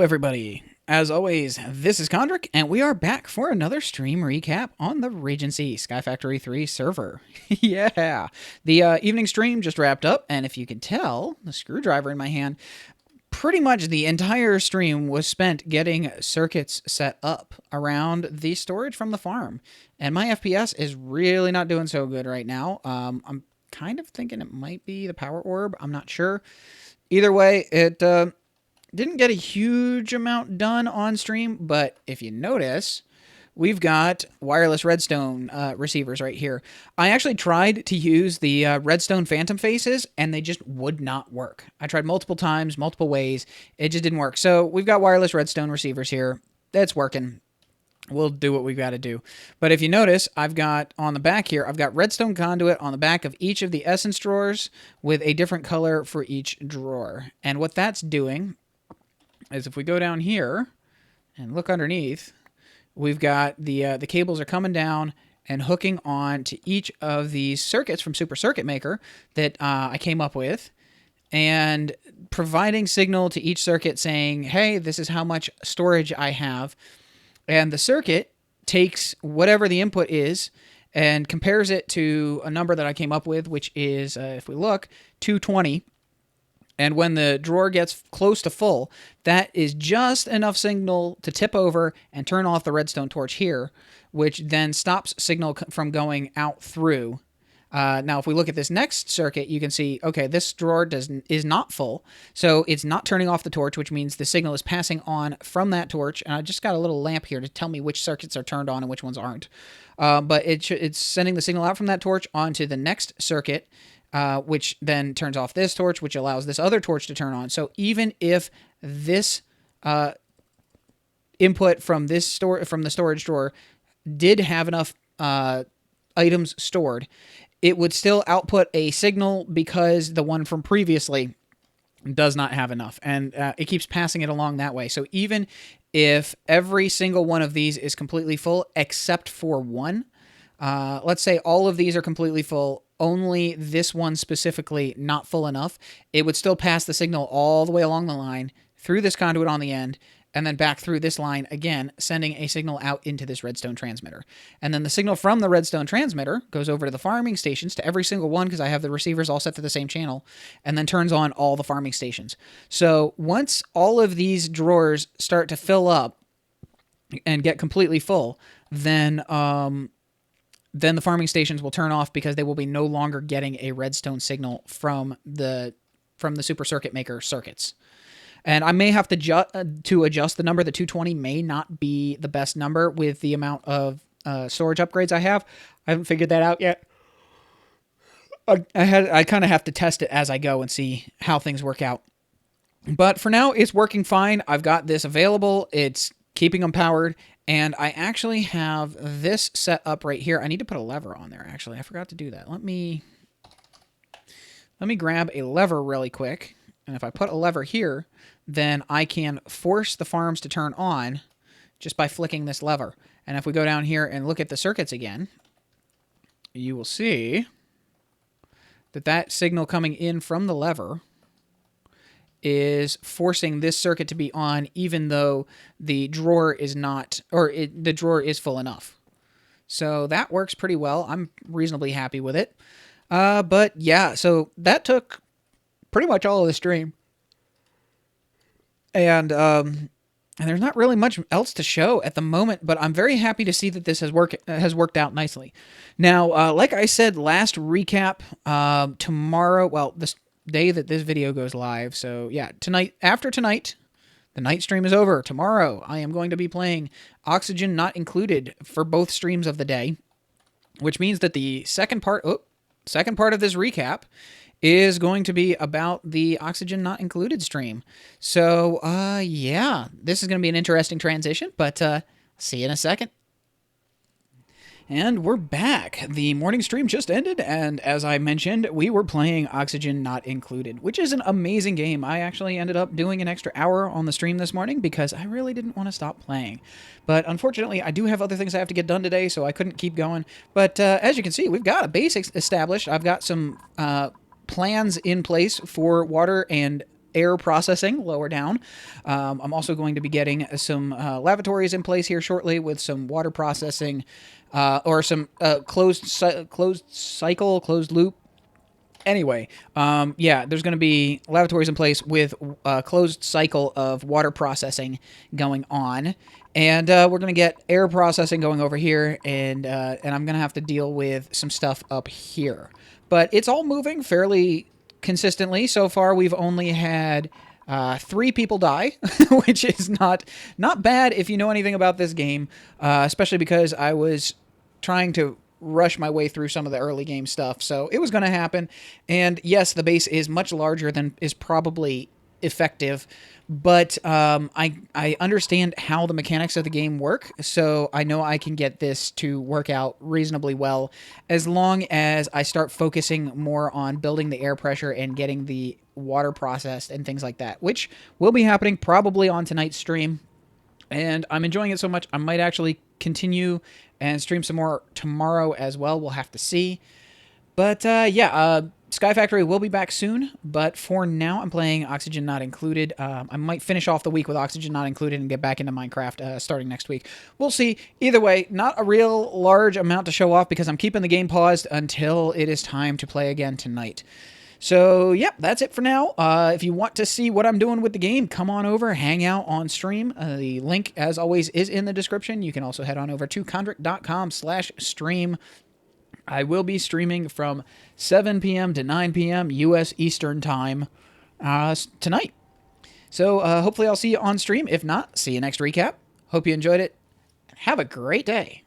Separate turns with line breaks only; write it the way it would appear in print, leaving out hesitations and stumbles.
everybody. As always, this is Kondrik, and we are back for another stream recap on the Regency Sky Factory 3 server. Yeah! The evening stream just wrapped up, and if you can tell, the screwdriver in my hand, pretty much the entire stream was spent getting circuits set up around the storage from the farm. And my FPS is really not doing so good right now. I'm kind of thinking it might be the power orb. I'm not sure. Either way, it didn't get a huge amount done on stream, but if you notice, we've got wireless redstone receivers right here. I actually tried to use the redstone phantom faces, and they just would not work. I tried multiple times, multiple ways. It just didn't work. So we've got wireless redstone receivers here. That's working. We'll do what we've got to do. But if you notice, I've got on the back here, I've got redstone conduit on the back of each of the essence drawers with a different color for each drawer. And what that's doing is if we go down here and look underneath, we've got the cables are coming down and hooking on to each of these circuits from Super Circuit Maker that I came up with, and providing signal to each circuit saying, hey, this is how much storage I have. And the circuit takes whatever the input is and compares it to a number that I came up with, which is, if we look, 220. And when the drawer gets close to full, that is just enough signal to tip over and turn off the redstone torch here, which then stops signal from going out through. Now, if we look at this next circuit, you can see, okay, this drawer is not full, so it's not turning off the torch, which means the signal is passing on from that torch. And I just got a little lamp here to tell me which circuits are turned on and which ones aren't. But it's sending the signal out from that torch onto the next circuit, which then turns off this torch, which allows this other torch to turn on. So even if this input from the storage drawer did have enough items stored, it would still output a signal because the one from previously does not have enough, and it keeps passing it along that way. So even if every single one of these is completely full except for one, let's say all of these are completely full, only this one specifically not full enough, it would still pass the signal all the way along the line, through this conduit on the end, and then back through this line again, sending a signal out into this redstone transmitter. And then the signal from the redstone transmitter goes over to the farming stations, to every single one, because I have the receivers all set to the same channel, and then turns on all the farming stations. So once all of these drawers start to fill up and get completely full, then the farming stations will turn off because they will be no longer getting a redstone signal from the Super Circuit Maker circuits. And I may have to adjust the number. The 220 may not be the best number with the amount of storage upgrades I have. I haven't figured that out yet. I kind of have to test it as I go and see how things work out. But for now, it's working fine. I've got this available. It's keeping them powered. And I actually have this set up right here. I need to put a lever on there, actually. I forgot to do that. Let me grab a lever really quick. And if I put a lever here, then I can force the farms to turn on just by flicking this lever. And if we go down here and look at the circuits again, you will see that signal coming in from the lever is forcing this circuit to be on, even though the drawer is not, or the drawer is full enough. So that works pretty well. I'm reasonably happy with it. But yeah, so that took pretty much all of the stream. And there's not really much else to show at the moment, but I'm very happy to see that this has worked out nicely. Now, like I said last recap, tomorrow, well, this day that this video goes live, so yeah, after tonight, the night stream is over. Tomorrow, I am going to be playing Oxygen Not Included for both streams of the day, which means that the second part of this recap is going to be about the Oxygen Not Included stream. So, yeah, this is going to be an interesting transition, but see you in a second. And we're back. The morning stream just ended, and as I mentioned, we were playing Oxygen Not Included, which is an amazing game. I actually ended up doing an extra hour on the stream this morning because I really didn't want to stop playing. But unfortunately, I do have other things I have to get done today, so I couldn't keep going. But as you can see, we've got a basics established. I've got some plans in place for water and air processing lower down. I'm also going to be getting some lavatories in place here shortly with some water processing, or some closed cycle, closed loop. Anyway, yeah, there's going to be lavatories in place with a closed cycle of water processing going on, and we're going to get air processing going over here, and I'm going to have to deal with some stuff up here. But it's all moving fairly consistently. So far, we've only had 3 people die, which is not bad if you know anything about this game, especially because I was trying to rush my way through some of the early game stuff. So it was going to happen. And yes, the base is much larger than is probably effective, but I understand how the mechanics of the game work, so I know I can get this to work out reasonably well as long as I start focusing more on building the air pressure and getting the water processed and things like that, which will be happening probably on tonight's stream. And I'm enjoying it so much, I might actually continue and stream some more tomorrow as well. We'll have to see. But yeah, Sky Factory will be back soon. But for now, I'm playing Oxygen Not Included. I might finish off the week with Oxygen Not Included and get back into Minecraft starting next week. We'll see. Either way, not a real large amount to show off because I'm keeping the game paused until it is time to play again tonight. So, yep, that's it for now. If you want to see what I'm doing with the game, come on over, hang out on stream. The link, as always, is in the description. You can also head on over to kondrik.com/stream. I will be streaming from 7 p.m. to 9 p.m. U.S. Eastern Time tonight. So, hopefully I'll see you on stream. If not, see you next recap. Hope you enjoyed it. Have a great day.